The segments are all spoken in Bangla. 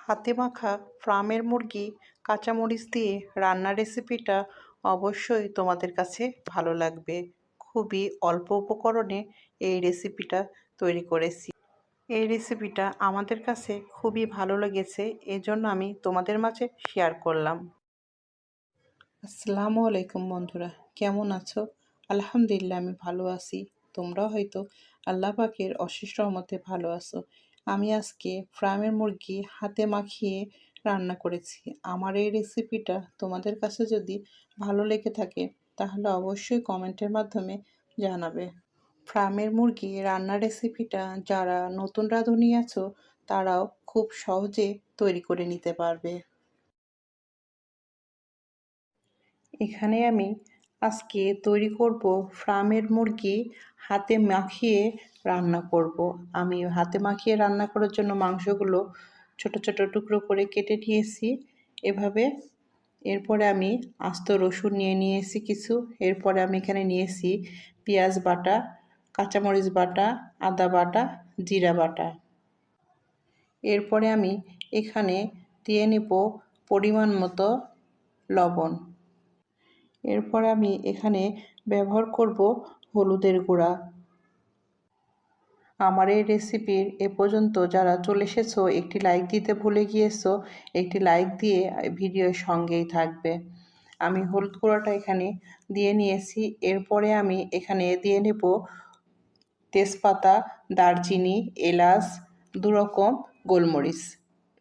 হাতে মাখা ফার্মের মুরগি কাঁচামরিচ দিয়ে রান্নার রেসিপিটা অবশ্যই তোমাদের কাছে ভালো লাগবে। খুবই অল্প উপকরণে এই রেসিপিটা তৈরি করেছি। এই রেসিপিটা আমাদের কাছে খুবই ভালো লেগেছে, এজন্য আমি তোমাদের মাঝে শেয়ার করলাম। আসসালামু আলাইকুম বন্ধুরা, কেমন আছো? আলহামদুলিল্লাহ আমি ভালো আছি। তোমরা হয়তো আল্লাহ পাকের অশেষ রহমতে ভালো আছো। আমি আজকে ফার্মের মুরগি হাতে মাখিয়ে রান্না করেছি। আমার এই রেসিপিটা তোমাদের কাছে যদি ভালো লেগে থাকে তাহলে অবশ্যই কমেন্টের মাধ্যমে জানাবে। ফার্মের মুরগি রান্নার রেসিপিটা যারা নতুন রাঁধুনি আছো তারাও খুব সহজে তৈরি করে নিতে পারবে। এখানে আমি আজকে তৈরি করব ফার্মের মুরগি হাতে মাখিয়ে রান্না করব। আমি হাতে মাখিয়ে রান্না করার জন্য মাংসগুলো ছোট ছোট টুকরো করে কেটে নিয়েছি এভাবে। এরপরে আমি আস্ত রসুন নিয়েছি কিছু। এরপরে আমি এখানে নিয়েছি পেঁয়াজ বাটা, কাঁচামরিচ বাটা, আদা বাটা, জিরা বাটা। এরপরে আমি এখানে দিয়ে নেব পরিমাণ মতো লবণ। এরপর আমি এখানে ব্যবহার করব হলুদের গুঁড়া। আমার এই রেসিপির এ পর্যন্ত যারা চলে এসেছো একটি লাইক দিতে ভুলে গিয়েছো, একটি লাইক দিয়ে ভিডিওর সঙ্গেই থাকবে। আমি হলুদ গুঁড়াটা এখানে দিয়ে নিয়েছি। এরপরে আমি এখানে দিয়ে নেব তেজপাতা, দারচিনি, এলাচ, 2 রকম গোলমরিচ।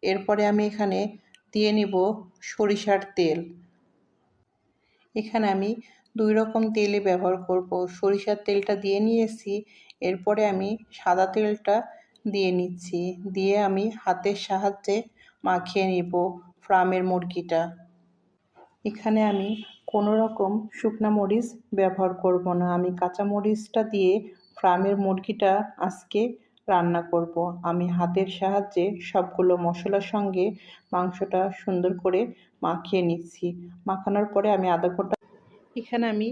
এরপরে আমি এখানে দিয়ে নেব সরিষার তেল। এখানে আমি 2 রকম তেলই ব্যবহার করব। সরিষার তেলটা দিয়ে নিয়েছি। এরপরে আমি সাদা তেলটা দিয়ে নিচ্ছি। দিয়ে আমি হাতের সাহায্যে মাখিয়ে নিব ফার্মের মুরগিটা। এখানে আমি কোনো রকম শুকনা মরিচ ব্যবহার করব না। আমি কাঁচা মরিচটা দিয়ে ফার্মের মুরগিটা আজকে রান্না করব। আমি হাতের সাহায্যে সবগুলো মশলার সঙ্গে মাংসটা সুন্দর করে মাখিয়ে নিচ্ছি। মাখানোর পরে আমি এখানে আমি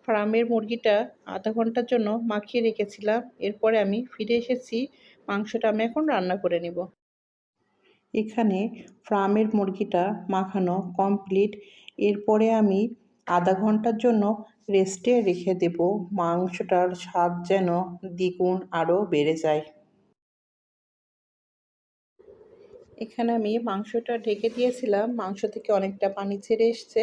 ফার্মের মুরগিটা আধা ঘন্টার জন্য মাখিয়ে রেখেছিলাম। এরপরে আমি ফিরে এসেছি। মাংসটা আমি এখন রান্না করে নেব। এখানে ফার্মের মুরগিটা মাখানো কমপ্লিট। এরপরে আমি আধা ঘন্টার জন্য রেস্টে রেখে দেব, মাংসটার স্বাদ যেন দ্বিগুণ আরও বেড়ে যায়। এখানে আমি মাংসটা ঢেকে দিয়েছিলাম, মাংস থেকে অনেকটা পানি ছেড়ে এসছে।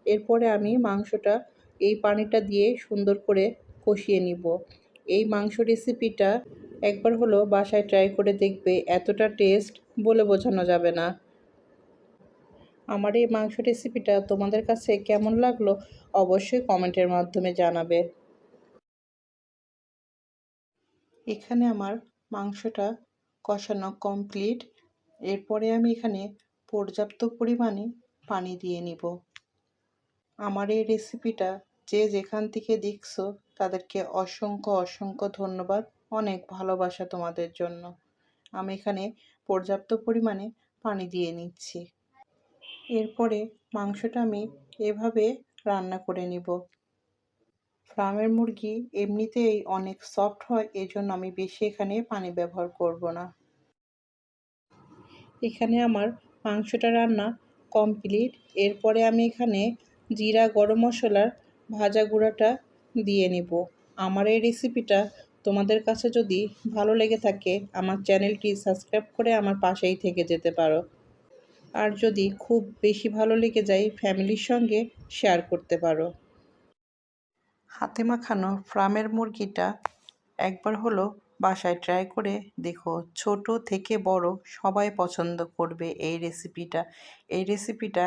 এরপরে আমি মাংসটা এই পানিটা দিয়ে সুন্দর করে কষিয়ে নিব। এই মাংস রেসিপিটা একবার হলো বাসায় ট্রাই করে দেখবে, এতটা টেস্ট বলে বোঝানো যাবে না। আমার এই মাংস রেসিপিটা তোমাদের কাছে কেমন লাগলো অবশ্যই কমেন্টের মাধ্যমে জানাবে। এখানে আমার মাংসটা কষানো কমপ্লিট। এরপরে আমি এখানে পর্যাপ্ত পরিমাণে পানি দিয়ে নিব। আমার এই রেসিপিটা যে যেখান থেকে দেখছো তাদেরকে অসংখ্য অসংখ্য ধন্যবাদ, অনেক ভালোবাসা তোমাদের জন্য। আমি এখানে পর্যাপ্ত পরিমাণে পানি দিয়ে নিচ্ছি। এরপরে মাংসটা আমি এভাবে রান্না করে নিব। ফার্মের মুরগি এমনিতেই অনেক সফট হয়, এজন্য আমি বেশি এখানে পানি ব্যবহার করব না। এখানে আমার মাংসটা রান্না কমপ্লিট। এরপরে আমি এখানে জিরা গরম মশলার ভাজা গুঁড়াটা দিয়ে নেব। আমার এই রেসিপিটা তোমাদের কাছে যদি ভালো লেগে থাকে আমার চ্যানেলটি সাবস্ক্রাইব করে আমার পাশেই থেকে যেতে পারো। আর যদি খুব বেশি ভালো লেগে যায় ফ্যামিলির সঙ্গে শেয়ার করতে পারো। হাতে মাখানো ফার্মের মুরগিটা একবার হলো বাসায় ট্রাই করে দেখো, ছোট থেকে বড় সবাই পছন্দ করবে এই রেসিপিটা। এই রেসিপিটা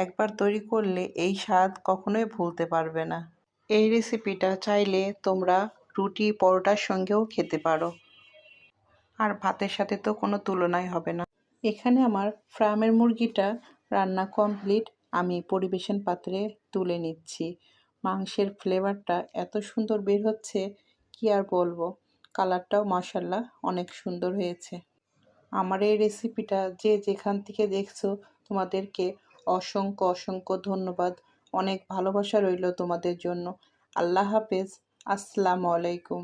একবার তৈরি করলে এই স্বাদ কখনোই ভুলতে পারবে না। এই রেসিপিটা চাইলে তোমরা রুটি পরোটার সঙ্গেও খেতে পারো, আর ভাতের সাথে তো কোনো তুলনাই হবে না। এখানে আমার ফার্মের মুরগিটা রান্না কমপ্লিট। আমি পরিবেশন পাত্রে তুলে নিচ্ছি। মাংসের ফ্লেভারটা এত সুন্দর বের হচ্ছে, কি আর বলবো। কালারটাও মাশাআল্লাহ অনেক সুন্দর হয়েছে। আমার এই রেসিপিটা যে যেখান থেকে দেখছো তোমাদেরকে অসংখ্য অসংখ্য ধন্যবাদ, অনেক ভালোবাসা রইল তোমাদের জন্য। আল্লাহ হাফেজ। আসসালামু আলাইকুম।